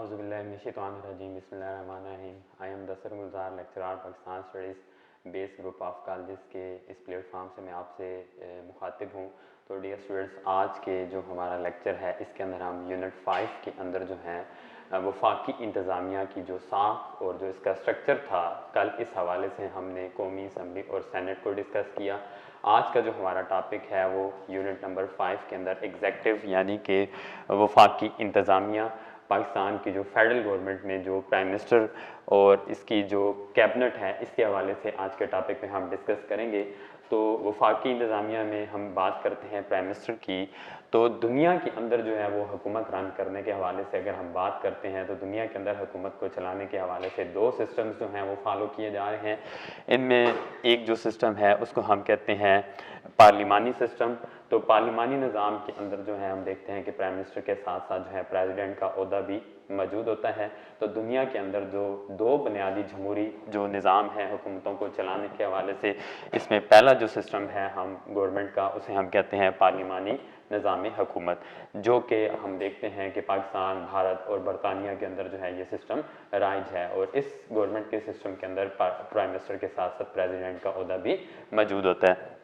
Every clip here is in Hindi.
Auzubillahiminash-shaytanir-rajim. Bismillahir-rahmanir-rahim. I am दसर Gulzar lecturer Pakistan studies base group of colleges के इस प्लेटफॉर्म से मैं आपसे मुखातिब हूँ। तो डियर स्टूडेंट्स, आज के जो हमारा लेक्चर है इसके अंदर हम यूनिट 5 के अंदर जो है वफाकी इंतज़ामिया की जो साख और जो इसका स्ट्रक्चर था, कल इस हवाले से हमने कौमी असम्बली और सेनेट को डिस्कस किया। आज का जो हमारा टॉपिक है वो यूनिट नंबर 5 के अंदर एग्जेक्टिव यानी कि वफाकी इंतज़ामिया, पाकिस्तान की जो फेडरल गवर्नमेंट में जो प्राइम मिनिस्टर और इसकी जो कैबिनेट है, इसके हवाले से आज के टॉपिक में हम डिस्कस करेंगे। तो वफाकी इंतज़ामिया में हम बात करते हैं प्राइम मिनिस्टर की। तो दुनिया के अंदर जो है वो हुकूमत रन करने के हवाले से अगर हम बात करते हैं तो दुनिया के अंदर हुकूमत को चलाने के हवाले से दो सिस्टम्स जो हैं वो फॉलो किए जा रहे हैं। इनमें एक जो सिस्टम है उसको हम कहते हैं पार्लिमानी सिस्टम। तो पार्लिमानी निज़ाम के अंदर जो है हम देखते हैं कि प्राइम मिनिस्टर के साथ साथ जो है प्रेसिडेंट का ओहदा भी मौजूद होता है। तो दुनिया के अंदर जो दो बुनियादी जमहूरी जो निज़ाम है हुकूमतों को चलाने के हवाले से, इसमें पहला जो सिस्टम है हम गवर्नमेंट का, उसे हम कहते हैं पार्लिमानी निज़ाम हुकूमत, जो कि हम देखते हैं कि पाकिस्तान, भारत और बरतानिया के अंदर जो है ये सिस्टम राइज है। और इस गवर्नमेंट के सिस्टम के अंदर प्राइम मिनिस्टर के साथ साथ प्रेसिडेंट का ओहदा भी मौजूद होता है।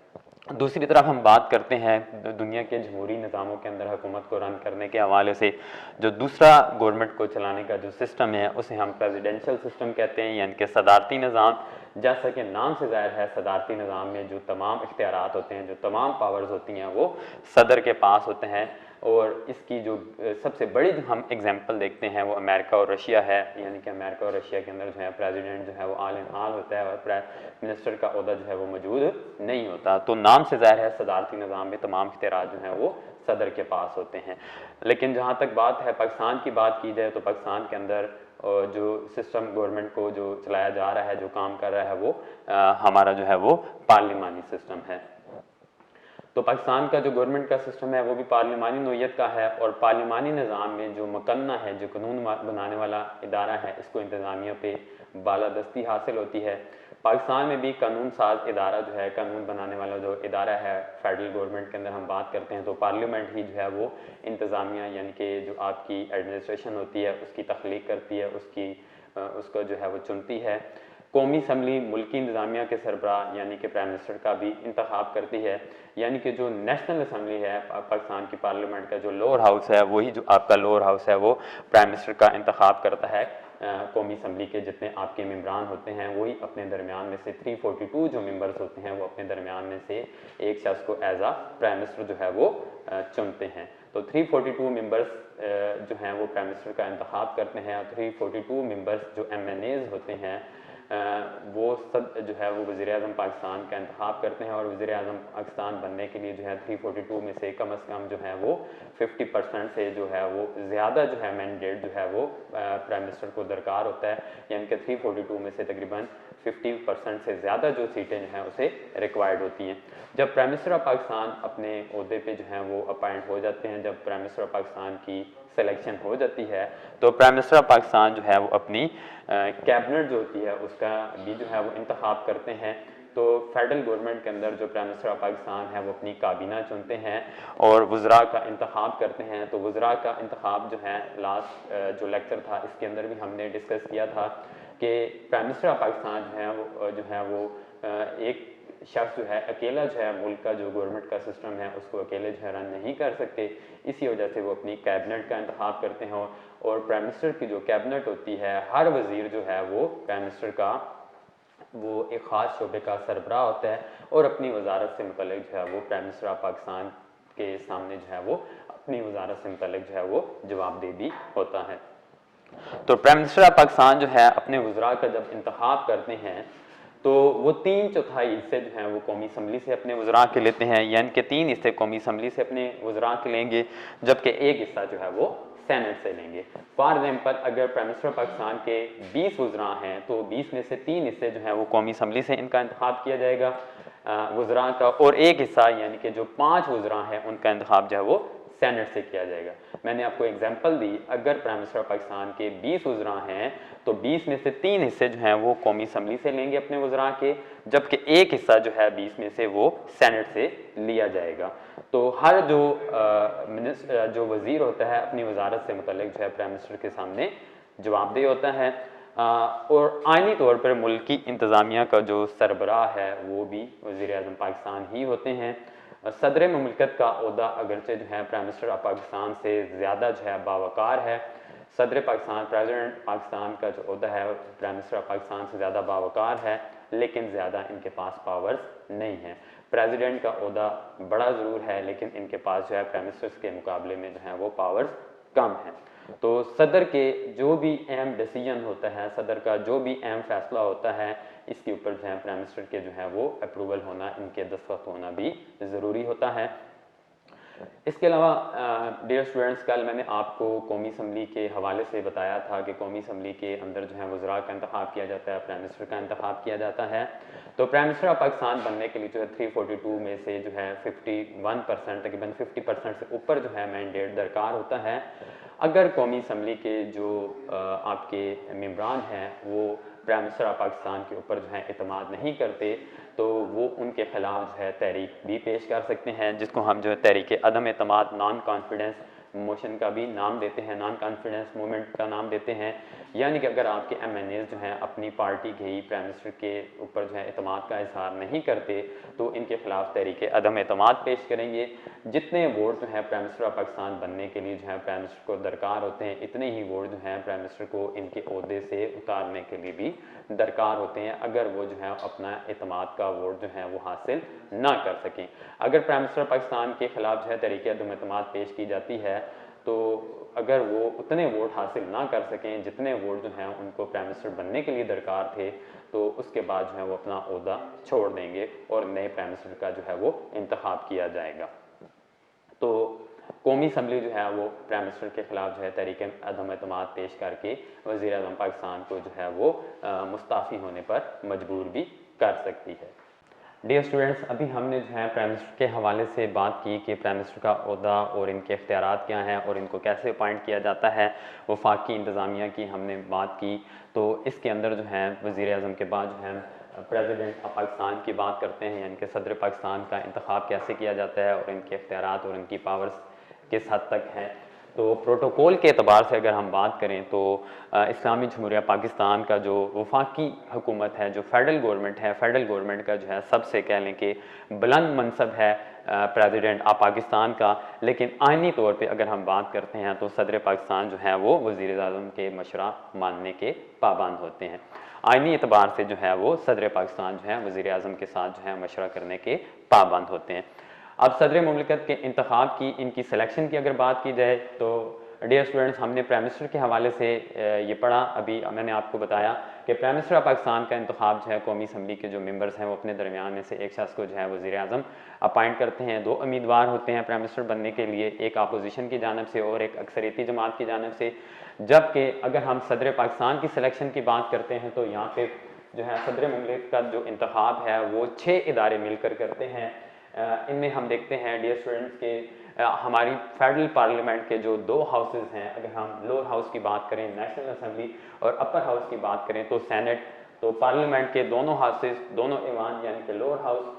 दूसरी तरफ हम बात करते हैं दुनिया के जमहूरी निज़ामों के अंदर हुकूमत को रन करने के हवाले से, जो दूसरा गवर्नमेंट को चलाने का जो सिस्टम है उसे हम प्रेसिडेंशियल सिस्टम कहते हैं, यानी कि सदारती निज़ाम। जैसा कि नाम से ज़ाहिर है, सदारती निज़ाम में जो तमाम इख्तियारात होते हैं, जो तमाम पावर्स होती हैं, वो सदर के पास होते हैं। और इसकी जो सबसे बड़ी जो हम एग्जांपल देखते हैं वो अमेरिका और रशिया है। यानी कि अमेरिका और रशिया के अंदर जो है प्रेसिडेंट जो है वो ऑल इन ऑल होता है और प्राइम मिनिस्टर का ओहदा जो है वो मौजूद नहीं होता। तो नाम से ज़ाहिर है सदारती निज़ाम में तमाम इख्तियारात जो हैं वो सदर के पास होते हैं। लेकिन जहाँ तक बात है पाकिस्तान की बात की जाए तो पाकिस्तान के अंदर जो सिस्टम गवर्नमेंट को जो चलाया जा रहा है, जो काम कर रहा है, वो हमारा जो है वो पार्लिमानी सिस्टम है। तो पाकिस्तान का जो गवर्नमेंट का सिस्टम है वो भी पार्लिमानी नोयत का है। और पार्लिमानी निज़ाम में जो मुकन्ना है, जो कानून बनाने वाला इदारा है, इसको इंतज़ामिया पे बालादस्ती हासिल होती है। पाकिस्तान में भी कानून साज इदारा जो है, कानून बनाने वाला जो इदारा है फेडरल गवर्नमेंट के अंदर हम बात करते हैं तो पार्लियामेंट ही जो है वो इंतज़ामिया यानी कि जो आपकी एडमिनिस्ट्रेशन होती है उसकी तख्लीक करती है, उसको जो है वो चुनती है। कौमी असम्बली मुल्की इंतज़ामिया के सरबराह यानी कि प्राइम मिनिस्टर का भी इंतखाब करती है। यानी कि जो नेशनल असम्बली है पाकिस्तान की पार्लियामेंट का जो लोअर हाउस है, वही जो आपका लोअर हाउस है वो प्राइम मिनिस्टर का इंतखाब करता है। कौमी असम्बली के जितने आपके मेम्बरान होते हैं वही अपने दरमियान में से 342 जो मेंबर्स होते हैं वो अपने दरमियान में से एक शख्स को एज आ प्राइम मिनिस्टर जो है वो चुनते हैं। तो 342 मेंबर्स जो हैं वो प्राइम मिनिस्टर का इंतखाब करते हैं। और 342 मेंबर्स जो MNAs होते हैं वो सब जो है वो वज़ीर-ए-आज़म पाकिस्तान का इंतखाब करते हैं। और वज़ीर-ए-आज़म पाकिस्तान बनने के लिए जो है 342 में से कम जो है वो 50% से जो है वो ज़्यादा जो है मैंडेट जो है वो प्राइम मिनिस्टर को दरकार होता है। यानी कि 342 में से तकरीबन 50% से ज़्यादा जो सीटें जो हैं उसे रिक्वायर्ड होती हैं। जब प्राइम मिनिस्टर ऑफ पाकिस्तान अपने ओहदे पे जो हैं वो अपॉइंट हो जाते हैं, जब प्राइम मिनिस्टर ऑफ पाकिस्तान की सिलेक्शन हो जाती है तो प्राइम मिनिस्टर ऑफ पाकिस्तान जो है वो अपनी कैबिनेट जो होती है उसका भी जो है वो इंतखाब करते हैं। तो फेडरल गवर्नमेंट के अंदर जो प्राइम मिनिस्टर ऑफ पाकिस्तान है वो अपनी काबीना चुनते हैं और वज़रा का इंतखाब करते हैं। तो वज़रा का इंतखाब जो है लास्ट जो लेक्चर था इसके अंदर भी हमने डिस्कस किया था कि प्राइम मिनिस्टर ऑफ पाकिस्तान जो है वो एक शख्स जो है अकेला जो है मुल्क का जो गवर्नमेंट का सिस्टम है उसको अकेले जो है रन नहीं कर सकते। इसी वजह से वो अपनी कैबिनेट का इंतखाब करते हैं। और प्राइम मिनिस्टर की जो कैबिनेट होती है, हर वज़ीर जो है वो प्राइम मिनिस्टर का वो एक ख़ास शोबे का सरबराह होता है और अपनी वजारत से मुतल्लिक़ जो है वो प्राइम मिनिस्टर ऑफ पाकिस्तान के सामने जो है वो अपनी वजारत से मुतल्लिक़ जो है वो जवाबदेही भी होता है। तो प्राइम मिनिस्टर ऑफ पाकिस्तान जो है अपने वज़रा का जब इंतखाब करते हैं तो वो 3/4 हिस्से जो हैं वो कौमी असम्बली से अपने वज़रा के लेते हैं, यानी कि 3 हिस्से कौमी असम्बली से अपने वज़रा के लेंगे, जबकि एक हिस्सा जो है वो सेनेट से लेंगे। फॉर एग्जाम्पल, अगर प्राइम मिनिस्टर पाकिस्तान के 20 वज़रा हैं तो 20 में से 3 हिस्से जो हैं वो कौमी असम्बली से इनका इंतखाब किया जाएगा वज़रा का, और एक हिस्सा यानी कि जो 5 वज़रा हैं उनका इंतखाब जो है वो सेनेट से किया जाएगा। मैंने आपको एग्जांपल दी, अगर प्राइम मिनिस्टर पाकिस्तान के 20 वज़रा हैं तो 20 में से 3 हिस्से जो हैं वो कौमी असम्बली से लेंगे अपने वज़रा के, जबकि एक हिस्सा जो है 20 में से वो सेनेट से लिया जाएगा। तो हर जो वज़ीर होता है अपनी वजारत से मुतल्लिक जो है प्राइम मिनिस्टर के सामने जवाबदेह होता है। और आइनी तौर पर मुल्क की इंतज़ामिया का जो सरबराह है वो भी वज़ीर-ए-आज़म पाकिस्तान ही होते हैं। सदर ममलिकत का ओहदा अगरचे जो है प्राइम मिनिस्टर ऑफ पाकिस्तान से ज़्यादा जो है बावकार है। सदर पाकिस्तान प्रेसिडेंट पाकिस्तान का जो ओहदा है प्राइम मिनिस्टर ऑफ पाकिस्तान से ज़्यादा बावकार है, लेकिन ज़्यादा इनके पास पावर्स नहीं है। प्रेसिडेंट का ओहदा बड़ा ज़रूर है, लेकिन इनके पास जो है प्राइम मिनिस्टर्स के मुकाबले में जो है वो पावर्स कम हैं। तो सदर के जो भी अहम डिसीजन होता है, सदर का जो भी अहम फैसला होता है, इसके ऊपर जो है प्राइम मिनिस्टर के जो है वो अप्रूवल होना, इनके दस्तखत होना भी ज़रूरी होता है। इसके अलावा डियर स्टूडेंट्स, कल मैंने आपको कौमी असम्बली के हवाले से बताया था कि कौमी असम्बली के अंदर जो है वज़रा का इंतखाब किया जाता है, प्राइम मिनिस्टर का इंतखाब किया जाता है। तो प्राइम मिनिस्टर ऑफ पाकिस्तान बनने के लिए जो है 342 में से जो है 51% तकरीबन 50% से ऊपर जो है मैंडेट दरकार होता है। अगर कौमी असम्बली के जो आपके मेम्बरान हैं वो प्राइम मिनिस्टर ऑफ पाकिस्तान के ऊपर जो है एतमाद नहीं करते, तो वो उनके खिलाफ जो है तहरीक भी पेश कर सकते हैं, जिसको हम जो है तहरीक अदम एतमाद, नॉन कॉन्फिडेंस मोशन का भी नाम देते हैं, नॉन कॉन्फिडेंस मूवमेंट का नाम देते हैं। यानी कि अगर आपके MNAs जो हैं अपनी पार्टी के ही प्राइम मिनिस्टर के ऊपर जो है एतमाद का इजहार नहीं करते, तो इनके खिलाफ तहरीक अदम एतमाद पेश करेंगे। जितने वोट जो है प्राइम मिनिस्टर ऑफ पाकिस्तान बनने के लिए जो है प्राइम मिनिस्टर को दरकार होते हैं, इतने ही वोट जो हैं प्राइम मिनिस्टर को इनके ओहदे से उतारने के लिए भी दरकार होते हैं, अगर वो जो है अपना एतमाद का वोट जो है वो हासिल ना कर सकें। अगर प्राइम मिनिस्टर पाकिस्तान के खिलाफ जो है तहरीक अदम एतमाद पेश की जाती है, तो अगर वो उतने वोट हासिल ना कर सकें जितने वोट जो हैं उनको प्राइम मिनिस्टर बनने के लिए दरकार थे, तो उसके बाद जो है वो अपना ओहदा छोड़ देंगे और नए प्राइम मिनिस्टर का जो है वो इंतखाब किया जाएगा। तो कौमी असम्बली जो है वो प्राइम मिनिस्टर के खिलाफ जो है तहरीक अदम एतमाद पेश करके वज़ीर आज़म पाकिस्तान को जो है वो मुस्ताफ़ी होने पर मजबूर भी कर सकती है। डियर स्टूडेंट्स, अभी हमने जो है प्राइम मिनिस्टर के हवाले से बात की कि प्राइम मिनिस्टर का ओहदा और इनके इख्तियारात क्या हैं और इनको कैसे अपॉइंट किया जाता है। वफाकी इंतज़ामिया की हमने बात की, तो इसके अंदर जो है वज़ीर आज़म के बाद जो है प्रेसिडेंट ऑफ पाकिस्तान की बात करते हैं, यानी कि सदर पाकिस्तान का इंतखाब कैसे किया जाता है और इनके इख्तियारात और इनकी पावर्स किस हद तक हैं। तो प्रोटोकॉल के अतबार से अगर हम बात करें तो इस्लामी जमहूरिया पाकिस्तान का जो वफाकी हुकूमत है, जो फेडरल गवर्नमेंट है, फेडरल गवर्नमेंट का जो है सबसे कह लें कि बुलंद मनसब है प्रेसिडेंट ऑफ पाकिस्तान का। लेकिन आइनी तौर पे अगर हम बात करते हैं तो सदर पाकिस्तान जो है वो वज़ीर आज़म के मशवरा मानने के पाबंद होते हैं। आइनी एतबार से जो है वो सदर पाकिस्तान जो है वज़ीर आज़म के साथ जो है मशवरा करने के पाबंद होते हैं। अब सदर ममलिकत के इंतखाब की, इनकी सिलेक्शन की अगर बात की जाए तो डियर स्टूडेंट्स, हमने प्राइम मिनिस्टर के हवाले से ये पढ़ा, अभी मैंने आपको बताया कि प्राइम मिनिस्टर ऑफ पाकिस्तान का इंतखाब जो है कौमी असम्बली के जो मेंबर्स हैं वो अपने दरमियान में से एक शख्स को जो है वज़ीर आज़म अपॉइंट करते हैं। दो उम्मीदवार होते हैं प्राइम मिनिस्टर बनने के लिए, एक अपोजिशन की जानब से और एक अक्सरियती जमात की जानब से। जबकि अगर हम सदर पाकिस्तान की सिलेक्शन की बात करते हैं तो यहाँ पे जो है सदर ममलिकत का जो इंतखाब है वो 6 इदारे मिलकर करते हैं। इनमें हम देखते हैं डियर स्टूडेंट्स के हमारी फेडरल पार्लियामेंट के जो 2 हाउसेज हैं, अगर हम लोअर हाउस की बात करें नेशनल असम्बली और अपर हाउस की बात करें तो सेनेट, तो पार्लियामेंट के दोनों हाउसेज, दोनों ऐवान यानी कि लोअर हाउस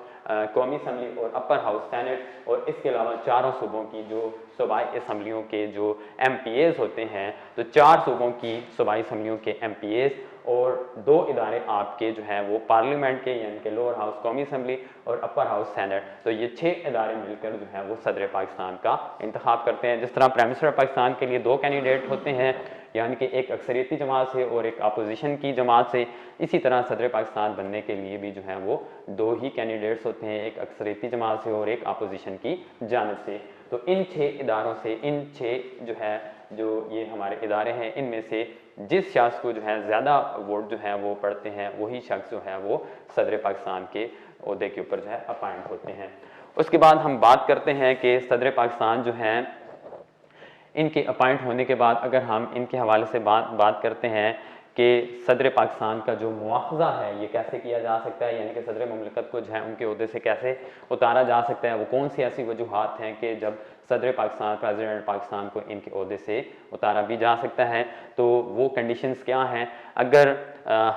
कौमी असम्बली और अपर हाउस सेनेट, और इसके अलावा चारों सूबों की जो सूबाई असम्बलियों के जो MPAs होते हैं, तो 4 सूबों की सूबाई असम्बलियों के MPAs और 2 इदारे आपके जो है वो पार्लियामेंट के यानी कि लोअर हाउस कौमी असम्बली और अपर हाउस सेनेट, तो ये 6 इदारे मिलकर जो है वो सदर पाकिस्तान का इंतखाब करते हैं। जिस तरह प्राइम मिनिस्टर पाकिस्तान के लिए 2 कैंडिडेट होते हैं, यानी कि एक अक्सरियती जमात से और एक अपोजिशन की जमात से, इसी तरह सदर पाकिस्तान बनने के लिए भी जो है वो 2 ही कैंडिडेट्स होते हैं, एक अक्सरियती जमात से और एक अपोजिशन की जानब से। तो इन 6 इदारों से, इन 6 जो है जो ये हमारे इदारे हैं, इनमें से जिस शख्स को जो है ज़्यादा वोट जो है वो पड़ते हैं, वही शख्स जो है वो सदर पाकिस्तान के ओहदे के ऊपर जो है अपॉइंट होते हैं। उसके बाद हम बात करते हैं कि सदर पाकिस्तान जो हैं इनके अपॉइंट होने के बाद अगर हम इनके हवाले से बात करते हैं कि सदर पाकिस्तान का जो मुआवजा है ये कैसे किया जा सकता है, यानी कि सदर ममलिकत को जो है उनके ओहदे से कैसे उतारा जा सकता है, वो कौन सी ऐसी वजूहात हैं कि जब सदर पाकिस्तान, प्रेसिडेंट पाकिस्तान को इनके ओहदे से उतारा भी जा सकता है, तो वो कंडीशंस क्या हैं। अगर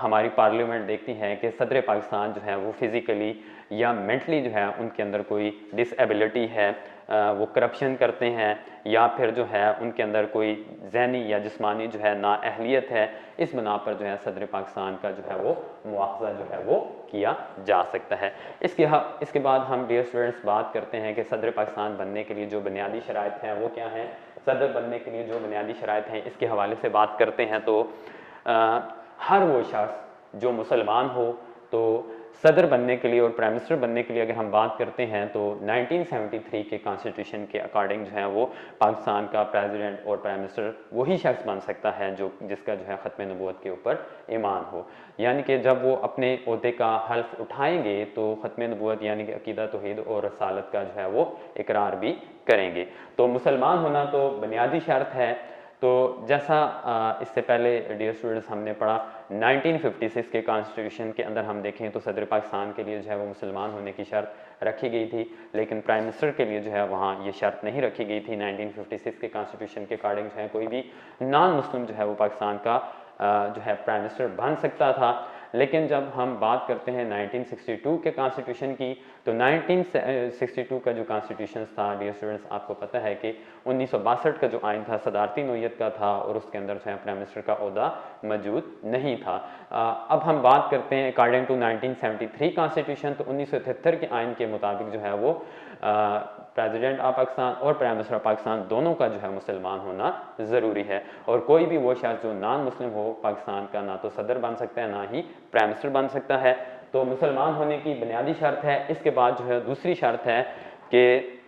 हमारी पार्लियामेंट देखती है कि सदर पाकिस्तान जो है वो फिज़िकली या मेंटली जो है उनके अंदर कोई डिसेबिलिटी है, वो करप्शन करते हैं या फिर जो है उनके अंदर कोई ज़हनी या जिस्मानी जो है नाअहलियत है, इस बिना पर जो है सदर पाकिस्तान का जो है वो मुआवजा जो है वो किया जा सकता है। इसके बाद हम डियर स्टूडेंट्स बात करते हैं कि सदर पाकिस्तान बनने के लिए जो बुनियादी शराइत हैं वो क्या हैं। सदर बनने के लिए जो बुनियादी शराइत हैं इसके हवाले से बात करते हैं तो हर वो शख्स जो मुसलमान हो, तो सदर बनने के लिए और प्राइम मिनिस्टर बनने के लिए अगर हम बात करते हैं तो 1973 के कॉन्स्टिट्यूशन के अकॉर्डिंग जो है वो पाकिस्तान का प्रेसिडेंट और प्राइम मिनिस्टर वही शख्स बन सकता है जो जिसका जो है ख़त्म नबूवत के ऊपर ईमान हो। यानी कि जब वो अपने ओहदे का हल्फ उठाएंगे तो ख़त्म नबूवत यानी कि अकीदा तौहीद और रसालत का जो है वो इकरार भी करेंगे। तो मुसलमान होना तो बुनियादी शर्त है। तो जैसा इससे पहले डियर स्टूडेंट्स हमने पढ़ा 1956 के कॉन्स्टिट्यूशन के अंदर हम देखें तो सदर पाकिस्तान के लिए जो है वो मुसलमान होने की शर्त रखी गई थी, लेकिन प्राइम मिनिस्टर के लिए जो है वहाँ ये शर्त नहीं रखी गई थी। 1956 के कॉन्स्टिट्यूशन के अकॉर्डिंग जो है कोई भी नॉन मुस्लिम जो है वो पाकिस्तान का जो है प्राइम मिनिस्टर बन सकता था। लेकिन जब हम बात करते हैं 1962 के कॉन्स्टिट्यूशन की, तो 1962 का जो कॉन्स्टिट्यूशन था डियर स्टूडेंट्स, आपको पता है कि 1962 का जो आइन था सदारती नौयत का था और उसके अंदर जो है प्राइम मिनिस्टर का ओहदा मौजूद नहीं था। अब हम बात करते हैं अकॉर्डिंग टू 1973 कॉन्स्टिट्यूशन, तो 1973 के आइन के मुताबिक जो है वो प्रेसिडेंट ऑफ पाकिस्तान और प्राइम मिनिस्टर ऑफ पाकिस्तान दोनों का जो है मुसलमान होना ज़रूरी है। और कोई भी वो शख्स जो नॉन मुस्लिम हो पाकिस्तान का ना तो सदर बन सकता है ना ही प्राइम मिनिस्टर बन सकता है। तो मुसलमान होने की बुनियादी शर्त है। इसके बाद जो है दूसरी शर्त है कि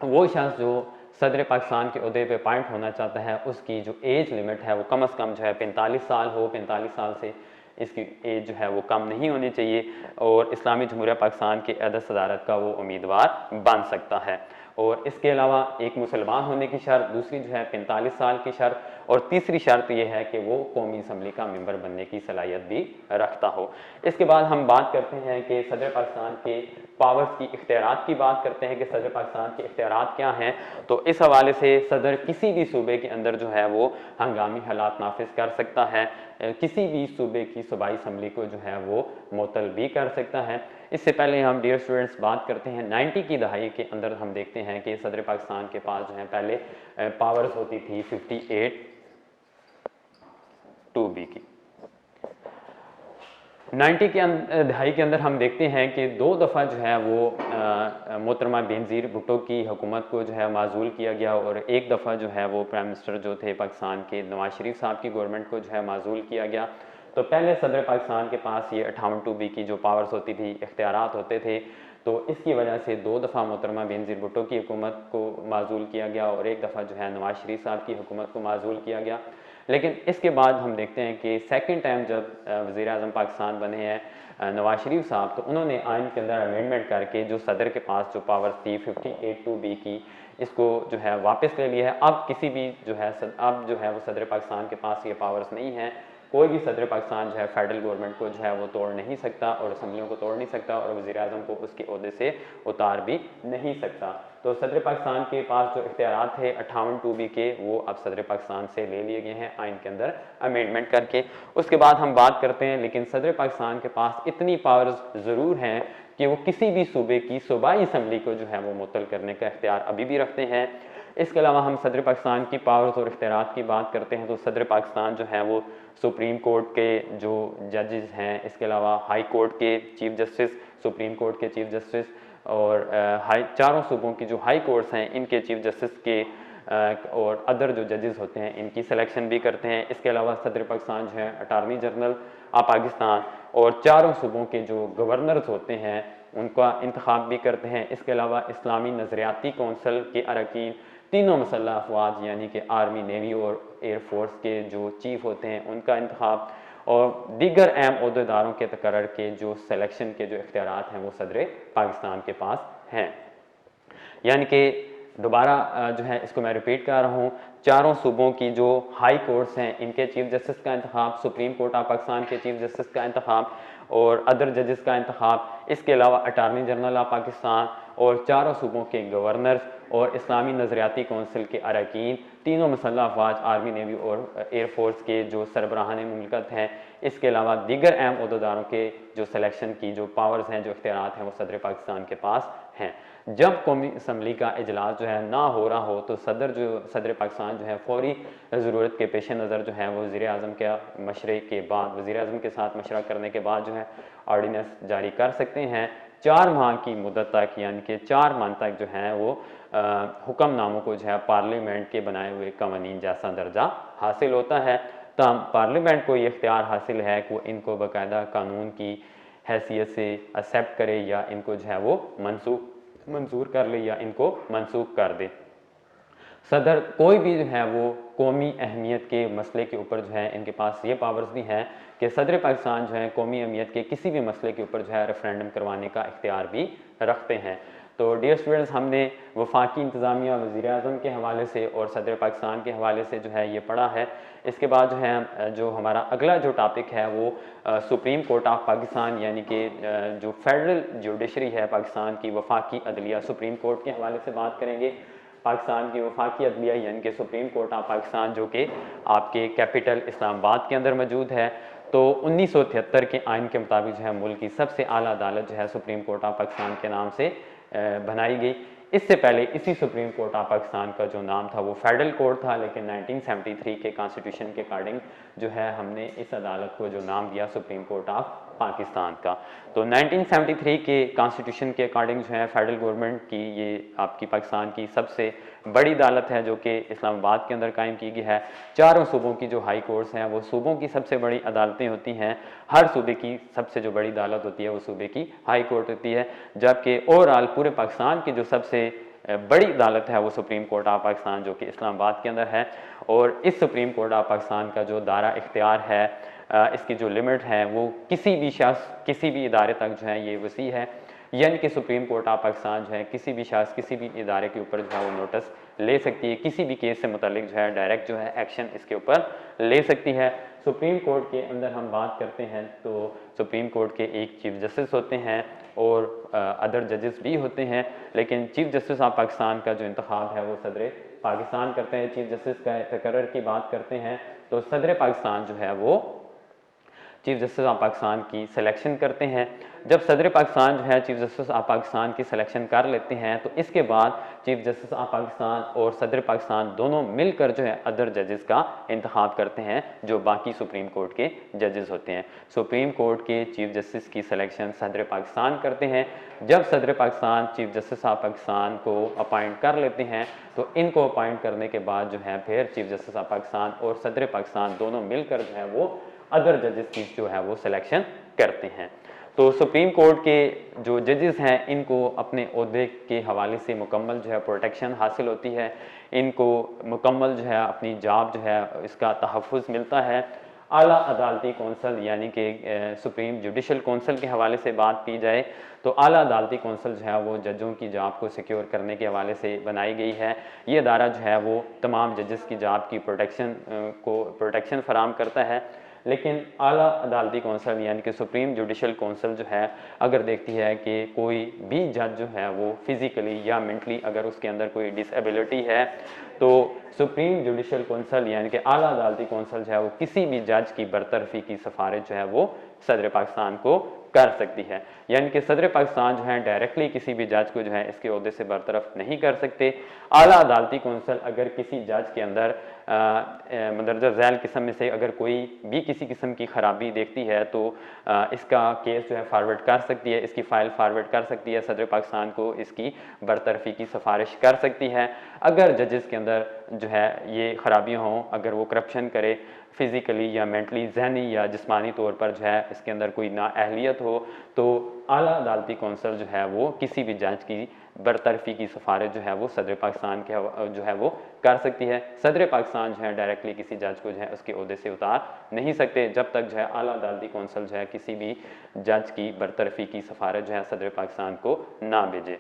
वो शख्स जो सदर पाकिस्तान के ओहदे पे अपॉइंट होना चाहता है उसकी जो एज लिमिट है वो कम से कम जो है 45 साल हो। 45 साल से इसकी एज जो है वो कम नहीं होनी चाहिए और इस्लामी जमहूरिया पाकिस्तान के अहद सदारत का वो उम्मीदवार बन सकता है। और इसके अलावा एक मुसलमान होने की शर्त, दूसरी जो है 45 साल की शर्त, और तीसरी शर्त यह है कि वो कौमी असम्बली का मेंबर बनने की सलाहियत भी रखता हो। इसके बाद हम बात करते हैं कि सदर पाकिस्तान के पावर्स की इख्तियारात की बात करते हैं कि सदर पाकिस्तान के इख्तियारात क्या हैं। तो इस हवाले से सदर किसी भी सूबे के अंदर जो है वो हंगामी हालात नाफिज कर सकता है, किसी भी सूबे की सूबाई असम्बली को जो है वो मुअत्तल भी कर सकता है। इससे पहले हम डियर स्टूडेंट्स बात करते हैं 90 की दहाई के अंदर हम देखते हैं कि सदर पाकिस्तान के पास जो है पहले पावर्स होती थी 58 2B की। 90 के दहाई के अंदर हम देखते हैं कि 2 दफ़ा जो है वो मोहतरमा बेनज़ीर भुट्टो की हुकूमत को जो है माज़ूल किया गया और एक दफ़ा जो है वो प्राइम मिनिस्टर जो थे पाकिस्तान के नवाज शरीफ साहब की गवर्नमेंट को जो है माज़ूल किया गया। तो पहले सदर पाकिस्तान के पास ये 58 2B की जो पावर्स होती थी, इख्तियारात होते थे, तो इसकी वजह से 2 दफ़ा मोहतरमा बेनज़ीर भुट्टो की हुकूमत को माज़ूल किया गया और एक दफ़ा जो है नवाज शरीफ साहब की हुकूमत को माज़ूल किया गया। लेकिन इसके बाद हम देखते हैं कि सेकंड टाइम जब वज़ीर आज़म पाकिस्तान बने हैं नवाज शरीफ साहब, तो उन्होंने आइन के अंदर अमेंडमेंट करके जो सदर के पास जो पावर्स थी 58 2B की, इसको जो है वापस ले लिया है। अब किसी भी जो है अब जो है वो सदर पाकिस्तान के पास ये पावर्स नहीं है। कोई भी सदर पाकिस्तान जो है फेडरल गवर्नमेंट को जो है वो तोड़ नहीं सकता और असम्बलियों को तोड़ नहीं सकता और वज़ीर आज़म को उसके ओहदे से उतार भी नहीं सकता। तो सदर पाकिस्तान के पास जो इख्तियारात थे 58 2B के, वो अब सदर पाकिस्तान से ले लिए गए हैं आइन के अंदर अमेंडमेंट करके। उसके बाद हम बात करते हैं, लेकिन सदर पाकिस्तान के पास इतनी पावर्स ज़रूर हैं कि वो किसी भी सूबे की सूबाई असम्बली को जो है वो मुअत्तल करने का इख्तियार अभी भी रखते हैं। इसके अलावा हम सदर पाकिस्तान की पावर्स और इख्तियारात की बात करते हैं तो सदर पाकिस्तान जो है वो सुप्रीम कोर्ट के जो जजेस हैं, इसके अलावा हाई कोर्ट के चीफ जस्टिस, सुप्रीम कोर्ट के चीफ जस्टिस और चारों सूबों की जो हाई कोर्ट्स हैं इनके चीफ जस्टिस के और अदर जो जजेस होते हैं इनकी सिलेक्शन भी करते हैं। इसके अलावा सदर पाकिस्तान जो है अटार्नी जनरल ऑफ पाकिस्तान और चारों सूबों के जो गवर्नर्स होते हैं उनका इंतखाब भी करते हैं। इसके अलावा इस्लामी नज़रियाती कौंसल के अरकान, तीनों मुसल्लह अफवाज यानी कि आर्मी, नेवी और एयरफोर्स के जो चीफ होते हैं उनका इंतखाब और दीगर अहम अहदेदारों के तकर्रर के जो सिलेक्शन के जो इख्तियारात हैं वो सदर पाकिस्तान के पास हैं। यानी कि दोबारा जो है इसको मैं रिपीट कर रहा हूँ, चारों सूबों की जो हाई कोर्ट्स हैं इनके चीफ जस्टिस का इंतखाब, सुप्रीम कोर्ट ऑफ पाकिस्तान के चीफ जस्टिस का इंतखाब और अदर जजेस का इंतखाब, इसके अलावा अटार्नी जनरल ऑफ पाकिस्तान और चारों सूबों के गवर्नर्स और इस्लामी नज़रियाती कौंसिल के अरकान, तीनों मुसल्लह अफवाज, आर्मी, नेवी और एयरफोर्स के जो सरबराहान मुमलकत हैं, इसके अलावा दीगर अहम अहदेदारों के जो सिलेक्शन की जो पावर्स हैं, जो इख्तियारात हैं, वो सदर पाकिस्तान के पास हैं। जब कौमी असम्बली का इजलास जो है ना हो रहा हो तो सदर पाकिस्तान जो है फौरी ज़रूरत के पेश नज़र जो है वो वज़ीर आज़म के मशरे के बाद, वज़ीर आज़म के साथ मशरा करने के बाद जो है ऑर्डीनेंस जारी कर सकते हैं। 4 माह की मुद्दत तक, यानी कि 4 माह तक जो है वो हुक्मनामों को जो है पार्लियामेंट के बनाए हुए कवानीन जैसा दर्जा हासिल होता है। तब पार्लियामेंट को ये इख्तियार हासिल है कि वो इनको बाकायदा कानून की हैसियत से एक्सेप्ट करे या इनको जो है वो मंजूर कर ले या इनको मनसूख कर दे। सदर कोई भी जो है वो कौमी अहमियत के मसले के ऊपर जो है इनके पास ये पावर्स भी हैं कि सदर पाकिस्तान जो है कौमी अहमियत के किसी भी मसले के ऊपर जो है रेफरेंडम करवाने का इख्तियार भी रखते हैं। तो डियर स्टूडेंट्स, हमने वफाकी इंतज़ामिया, वज़ीर आज़म के हवाले से और सदर पाकिस्तान के हवाले से जो है ये पढ़ा है। इसके बाद जो है जो हमारा अगला जो टॉपिक है वो सुप्रीम कोर्ट ऑफ पाकिस्तान, यानी कि जो फेडरल जुडिशरी है पाकिस्तान की, वफाकी अदलिया, सुप्रीम कोर्ट के हवाले से बात करेंगे। पाकिस्तान की वफाकी अदलिया यानी कि सुप्रीम कोर्ट ऑफ पाकिस्तान, जो कि आपके कैपिटल इस्लामाबाद के अंदर मौजूद है। तो 1973 के आइन के मुताबिक जो है मुल्क की सबसे आला अदालत जो है सुप्रीम कोर्ट ऑफ पाकिस्तान के नाम से बनाई गई। इससे पहले इसी सुप्रीम कोर्ट ऑफ पाकिस्तान का जो नाम था वो फेडरल कोर्ट था, लेकिन 1973 के कॉन्स्टिट्यूशन के अकॉर्डिंग जो है हमने इस अदालत को जो नाम दिया सुप्रीम कोर्ट ऑफ पाकिस्तान का। तो 1973 के कॉन्स्टिट्यूशन के अकॉर्डिंग जो है फेडरल गवर्नमेंट की ये आपकी पाकिस्तान की सबसे बड़ी अदालत है, जो कि इस्लामाबाद के अंदर कायम की गई है। चारों सूबों की जो हाई कोर्ट्स हैं वो सूबों की सबसे बड़ी अदालतें होती हैं। हर सूबे की सबसे जो बड़ी अदालत होती है वो सूबे की हाई कोर्ट होती है, जबकि ओवरऑल पूरे पाकिस्तान की जो सबसे बड़ी अदालत है वो सुप्रीम कोर्ट ऑफ पाकिस्तान, जो कि इस्लामाबाद के अंदर है। और इस सुप्रीम कोर्ट ऑफ पाकिस्तान का जो दायरा इख्तियार है, इसकी जो लिमिट है वो किसी भी शख्स, किसी भी इदारे तक जो है ये वसी है। यानी कि सुप्रीम कोर्ट ऑफ पाकिस्तान जो है किसी भी शख्स, किसी भी इदारे के ऊपर जो है वो नोटिस ले सकती है, किसी भी केस से मुतल्लिक जो है डायरेक्ट जो है एक्शन इसके ऊपर ले सकती है। सुप्रीम कोर्ट के अंदर हम बात करते हैं तो सुप्रीम कोर्ट के एक चीफ जस्टिस होते हैं और अदर जजेस भी होते हैं, लेकिन चीफ जस्टिस ऑफ पाकिस्तान का जो इंतखाब है वो सदर पाकिस्तान करते हैं। चीफ जस्टिस का तकर्रर की बात करते हैं तो सदर पाकिस्तान जो है वो चीफ जस्टिस ऑफ पाकिस्तान की सिलेक्शन करते हैं। जब सदर पाकिस्तान जो है चीफ जस्टिस ऑफ पाकिस्तान की सिलेक्शन कर लेते हैं तो इसके बाद चीफ जस्टिस ऑफ पाकिस्तान और सदर पाकिस्तान दोनों मिलकर जो है अदर जजेस का इंतखाब करते हैं, जो बाकी सुप्रीम कोर्ट के जजेस होते हैं। सुप्रीम कोर्ट के चीफ जस्टिस की सिलेक्शन सदर पाकिस्तान करते हैं। जब सदर Pakistan chief justice of Pakistan को अपॉइंट कर लेते हैं तो इनको अपॉइंट करने के बाद जो है फिर चीफ जस्टिस ऑफ पाकिस्तान और सदर पाकिस्तान दोनों मिलकर जो है वो अदर जजेस की जो है वो सिलेक्शन करते हैं। तो सुप्रीम कोर्ट के जो जजेस हैं इनको अपने ओहदे के हवाले से मुकम्मल जो है प्रोटेक्शन हासिल होती है, इनको मुकम्मल जो है अपनी जॉब जो है इसका तहफ़्फ़ुज़ मिलता है। आला अदालती कौंसल यानी कि सुप्रीम जुडिशल कौंसल के हवाले से बात की जाए तो आला अदालती कौंसल जो है वो जजों की जॉब को सिक्योर करने के हवाले से बनाई गई है। ये अदारा जो है वो तमाम जजेस की जॉब की प्रोटेक्शन फराहम करता है। लेकिन आला अदालती कौंसल यानी कि सुप्रीम जुडिशल कौंसल जो है अगर देखती है कि कोई भी जज जो है वो फिज़िकली या मेंटली अगर उसके अंदर कोई डिसेबिलिटी है तो सुप्रीम जुडिशल कौंसल यानी कि आला अदालती कौंसल जो है वो किसी भी जज की बरतरफी की सिफारिश जो है वो सदर पाकिस्तान को कर सकती है। यानी कि सदर पाकिस्तान जो है डायरेक्टली किसी भी जज को जो है इसके ओहदे से बरतरफ नहीं कर सकते। आला अदालती कौंसल अगर किसी जज के अंदर मंदरजा झैल किस्म में से अगर कोई भी किसी किस्म की ख़राबी देखती है तो इसका केस जो है फॉरवर्ड कर सकती है, इसकी फ़ाइल फॉरवर्ड कर सकती है, सदर पाकिस्तान को इसकी बरतरफी की सिफारिश कर सकती है। अगर जजेस के अंदर जो है ये ख़राबियाँ हों, अगर वो करप्शन करे फिज़िकली या मेंटली, जहनी या जिस्मानी तौर पर जो है इसके अंदर कोई नाअहलियत हो, तो आला अदालती कौंसल जो है वो किसी भी जज की बरतरफी की सिफारिश जो है वो सदर पाकिस्तान के जो है वो कर सकती है। सदर पाकिस्तान जो है डायरेक्टली किसी जज को जो है उसके ओहदे से उतार नहीं सकते जब तक जो है आला अदालती कौंसल जो है किसी भी जज की बरतरफी की सिफारिश जो है सदर पाकिस्तान को ना भेजे।